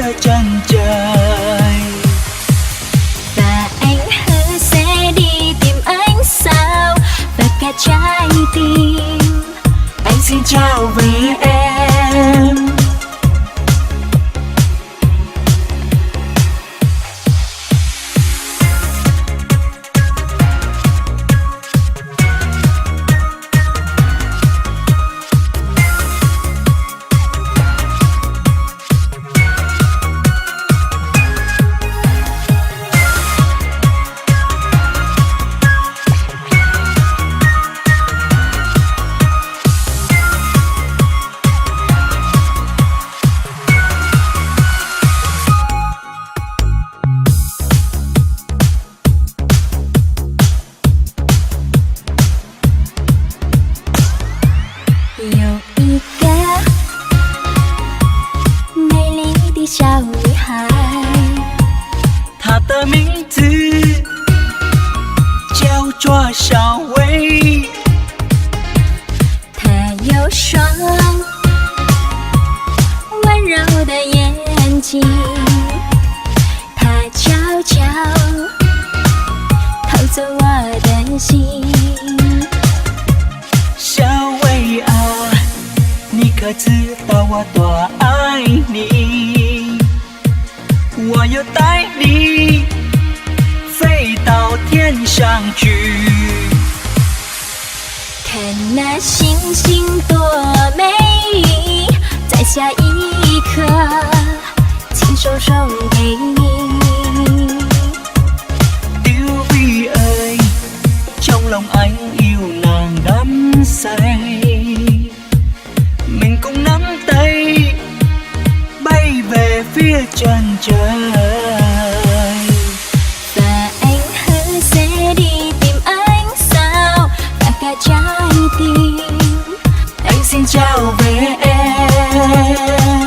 phía chân trời. Và anh hứa sẽ đi tìm anh sao và cả trái tim. Anh xin trao về em.有一个美丽的小女孩，她的名字叫做小薇。她有双温柔的眼睛，她悄悄偷走我的心。小薇啊，你可知道我多爱你？我要带你飞到天上去，看那星星多美丽，在下一刻亲手送给你。Tiểu Vi ơi, trong lòng anh yêu nàng đắm say. Mình cùng nắm tay bay về phía chân trời. Và anh hứa sẽ đi tìm anh sao và cả trái tim. Anh xin trao về em.